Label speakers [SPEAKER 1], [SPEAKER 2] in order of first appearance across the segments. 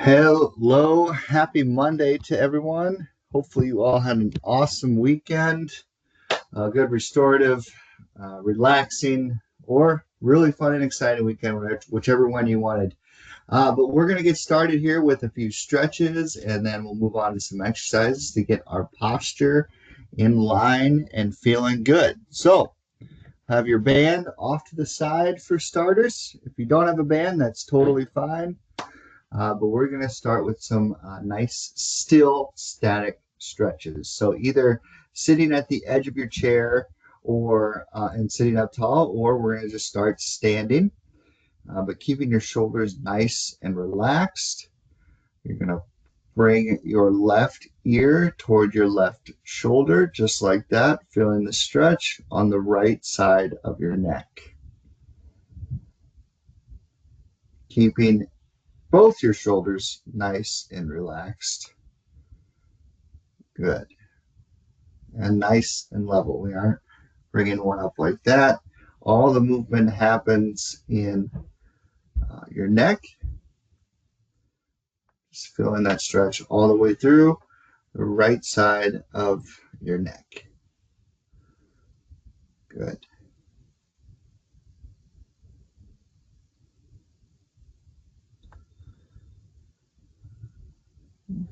[SPEAKER 1] Hello, happy Monday to everyone. Hopefully, you all had an awesome weekend, a good restorative, relaxing, or really fun and exciting weekend, whichever one you wanted. But we're going to get started here with a few stretches, and then we'll move on to some exercises to get our posture in line and feeling good. So, have your band off to the side for starters. If you don't have a band, that's totally fine. But we're going to start with some nice, still, static stretches. So either sitting at the edge of your chair or and sitting up tall, or we're going to just start standing, but keeping your shoulders nice and relaxed. You're going to bring your left ear toward your left shoulder, just like that, feeling the stretch on the right side of your neck. Keeping both your shoulders nice and relaxed. Good. And nice and level. We aren't bringing one up like that. All the movement happens in your neck. Just feeling that stretch all the way through the right side of your neck. Good.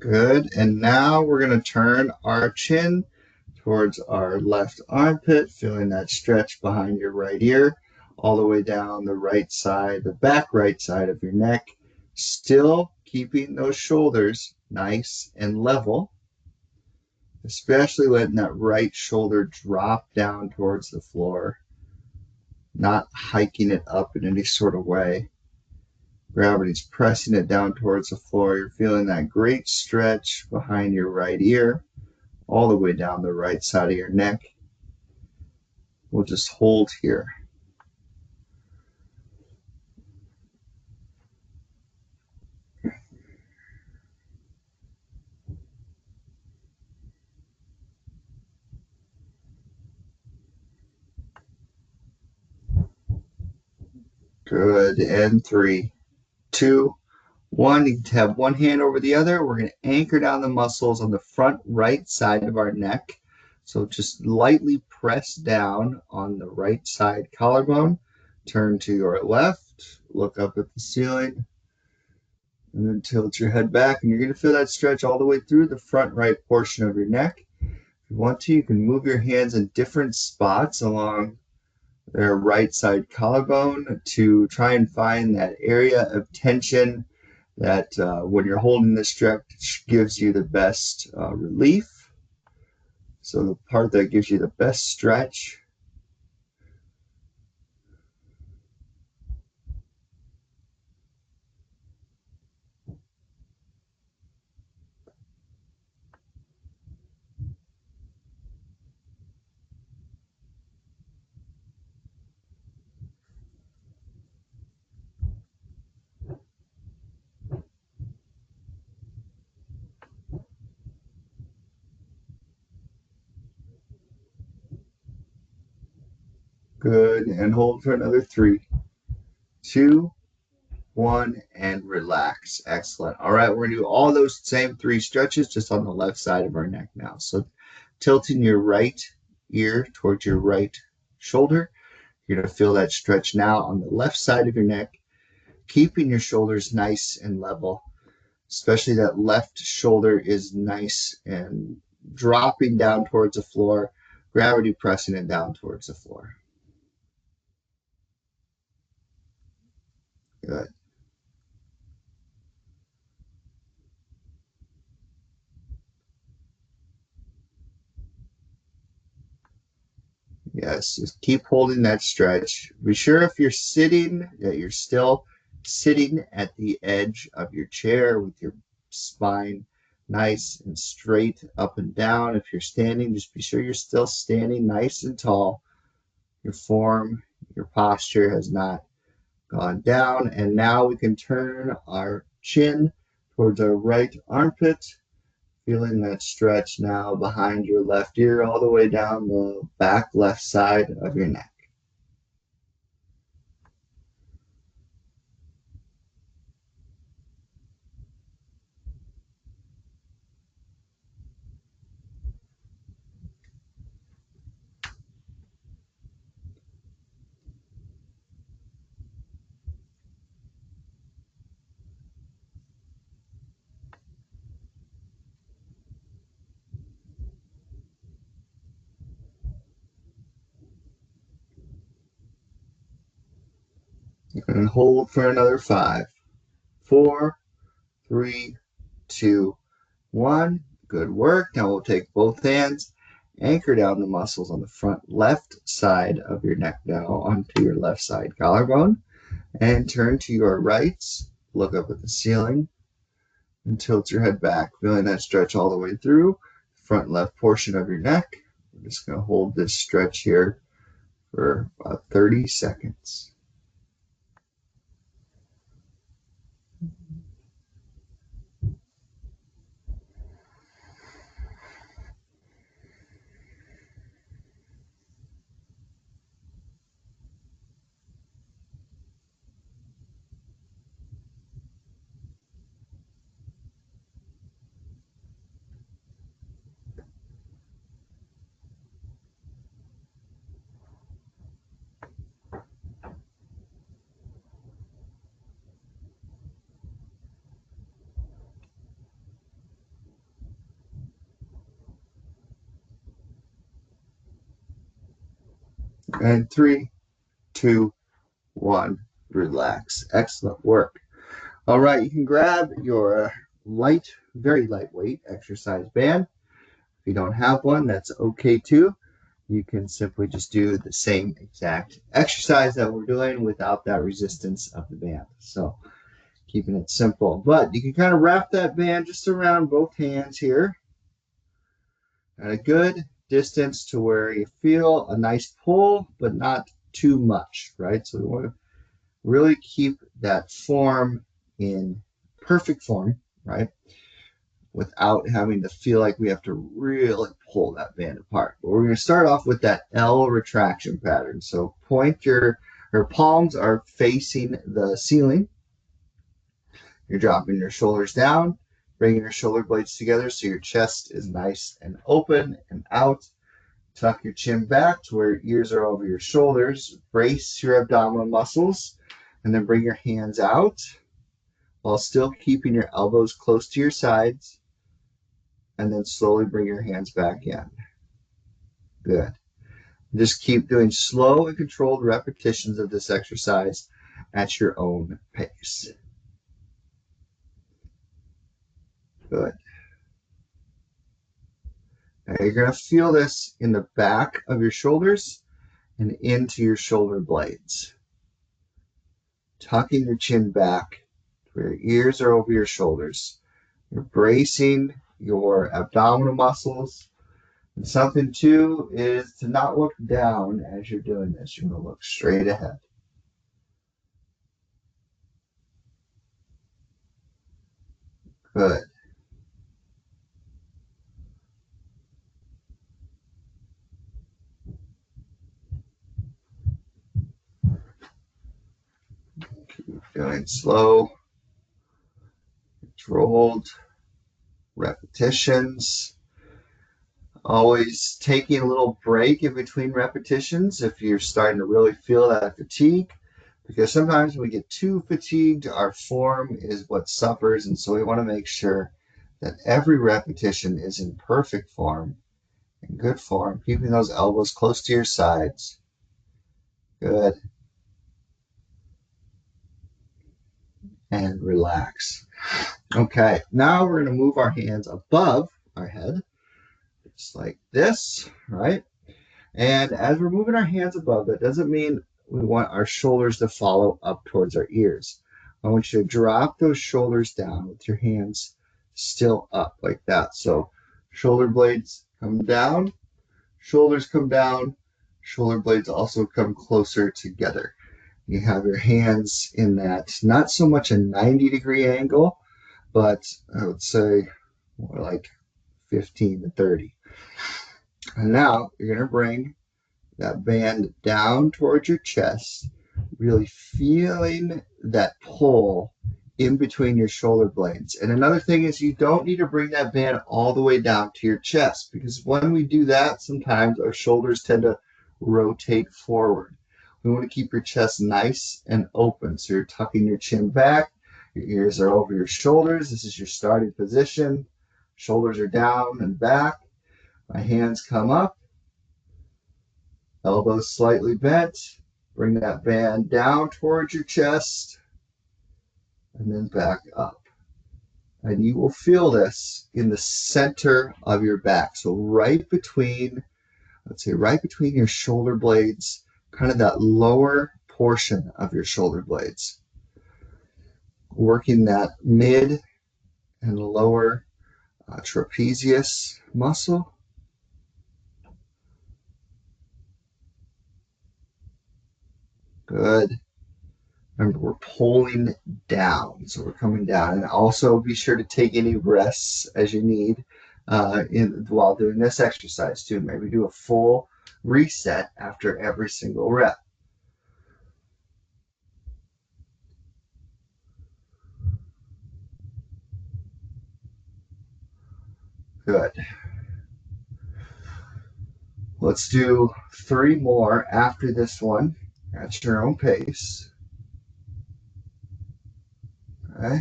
[SPEAKER 1] Good. And now we're going to turn our chin towards our left armpit, feeling that stretch behind your right ear, all the way down the right side, the back right side of your neck, still keeping those shoulders nice and level, especially letting that right shoulder drop down towards the floor, not hiking it up in any sort of way. Gravity's pressing it down towards the floor. You're feeling that great stretch behind your right ear, all the way down the right side of your neck. We'll just hold here. Good. And 3, 2, 1. You can have one hand over the other. We're going to anchor down the muscles on the front right side of our neck. So just lightly press down on the right side collarbone. Turn to your left. Look up at the ceiling. And then tilt your head back. And you're going to feel that stretch all the way through the front right portion of your neck. If you want to, you can move your hands in different spots along their right side collarbone to try and find that area of tension that when you're holding the stretch gives you the best relief. So the part that gives you the best stretch. Good. And hold for another 3, 2, 1, and relax. Excellent. All right, we're going to do all those same 3 stretches just on the left side of our neck now. So tilting your right ear towards your right shoulder. You're going to feel that stretch now on the left side of your neck, keeping your shoulders nice and level, especially that left shoulder is nice and dropping down towards the floor, gravity pressing it down towards the floor. Good. Yes, just keep holding that stretch. Be sure if you're sitting that you're still sitting at the edge of your chair with your spine nice and straight up and down. If you're standing, just be sure you're still standing nice and tall. Your form, your posture has not gone down. And now we can turn our chin towards our right armpit, feeling that stretch now behind your left ear all the way down the back left side of your neck. And hold for another 5, 4, 3, 2, 1. Good work. Now we'll take both hands, anchor down the muscles on the front left side of your neck now onto your left side collarbone, and turn to your right. Look up at the ceiling and tilt your head back, feeling that stretch all the way through the front left portion of your neck. We're just going to hold this stretch here for about 30 seconds. And 3, 2, 1, relax. Excellent work. All right, you can grab your light, very lightweight exercise band. If you don't have one, that's okay too. You can simply just do the same exact exercise that we're doing without that resistance of the band. So keeping it simple. But you can kind of wrap that band just around both hands here at a good distance to where you feel a nice pull, but not too much, right? So we want to really keep that form in perfect form, right? Without having to feel like we have to really pull that band apart. But we're going to start off with that L retraction pattern. So palms are facing the ceiling. You're dropping your shoulders down, bringing your shoulder blades together so your chest is nice and open and out. Tuck your chin back to where your ears are over your shoulders. Brace your abdominal muscles, and then bring your hands out while still keeping your elbows close to your sides, and then slowly bring your hands back in. Good. Just keep doing slow and controlled repetitions of this exercise at your own pace. Good. Now you're going to feel this in the back of your shoulders and into your shoulder blades. Tucking your chin back where your ears are over your shoulders. You're bracing your abdominal muscles. And something too is to not look down as you're doing this. You're going to look straight ahead. Good. Keep doing slow, controlled repetitions. Always taking a little break in between repetitions if you're starting to really feel that fatigue, because sometimes when we get too fatigued, our form is what suffers, and so we want to make sure that every repetition is in perfect form, in good form, keeping those elbows close to your sides. Good. And relax. Okay, now we're going to move our hands above our head, just like this, right? And as we're moving our hands above, that doesn't mean we want our shoulders to follow up towards our ears. I want you to drop those shoulders down with your hands still up like that. So shoulder blades come down, shoulders come down, shoulder blades also come closer together. You have your hands in that, not so much a 90-degree angle, but I would say more like 15 to 30. And now you're going to bring that band down towards your chest, really feeling that pull in between your shoulder blades. And another thing is you don't need to bring that band all the way down to your chest, because when we do that, sometimes our shoulders tend to rotate forward. We want to keep your chest nice and open. So you're tucking your chin back, your ears are over your shoulders. This is your starting position. Shoulders are down and back. My hands come up. Elbows slightly bent, Bring that band down towards your chest and then back up. And you will feel this in the center of your back. So right between, let's say right between your shoulder blades, kind of that lower portion of your shoulder blades. Working that mid and lower trapezius muscle. Good. Remember, we're pulling down, so we're coming down. And also be sure to take any rests as you need while doing this exercise too. Maybe do a full reset after every single rep. Good. Let's do 3 more after this one at your own pace. Okay.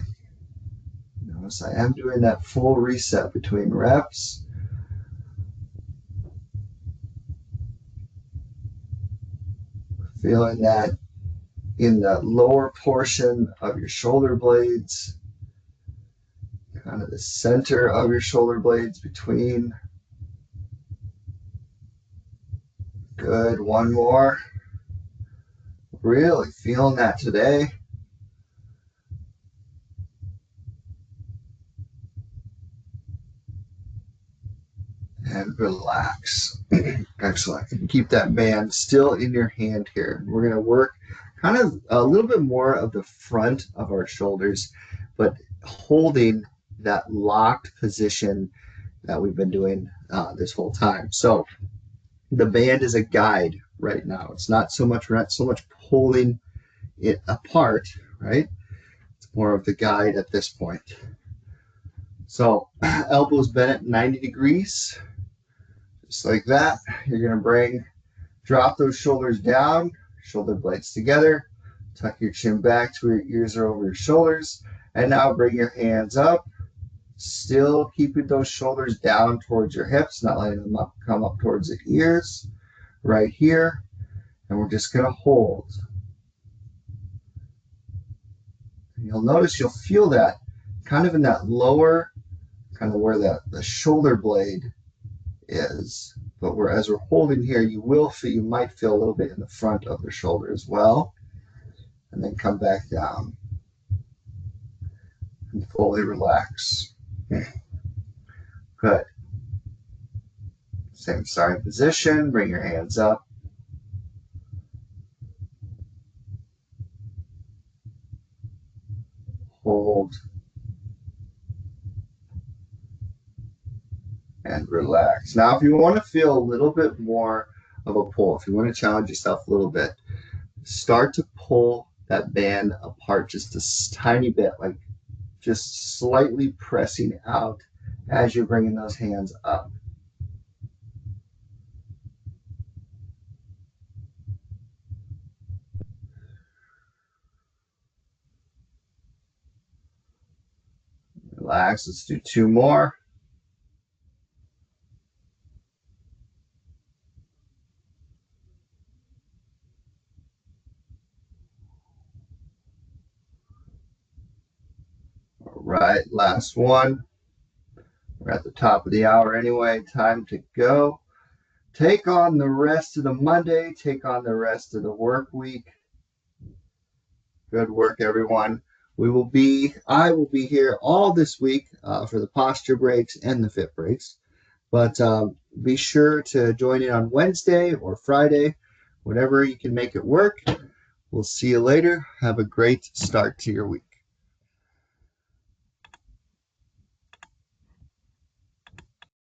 [SPEAKER 1] Notice I am doing that full reset between reps. Feeling that in the lower portion of your shoulder blades, kind of the center of your shoulder blades between. Good. 1 more. Really feeling that today. And relax. Excellent. Keep that band still in your hand here. We're going to work kind of a little bit more of the front of our shoulders, but holding that locked position that we've been doing this whole time. So the band is a guide right now. It's not so much, we're not so much pulling it apart, right? It's more of the guide at this point. So elbows bent at 90 degrees, just like that. You're going to drop those shoulders down, shoulder blades together, tuck your chin back to where your ears are over your shoulders, and now bring your hands up, still keeping those shoulders down towards your hips, not letting them come up towards the ears, right here, and we're just going to hold. And you'll notice, you'll feel that kind of in that lower, kind of where the shoulder blade is, but as we're holding here, you might feel a little bit in the front of the shoulder as well, and then come back down and fully relax. Good. Same starting position. Bring your hands up. Hold. And relax. Now, if you want to feel a little bit more of a pull, if you want to challenge yourself a little bit, start to pull that band apart just a tiny bit, like just slightly pressing out as you're bringing those hands up. Relax. Let's do 2 more. All right, last one. We're at the top of the hour anyway. Time to go. Take on the rest of the Monday. Take on the rest of the work week. Good work, everyone. I will be here all this week for the posture breaks and the fit breaks. But be sure to join in on Wednesday or Friday, whenever you can make it work. We'll see you later. Have a great start to your week.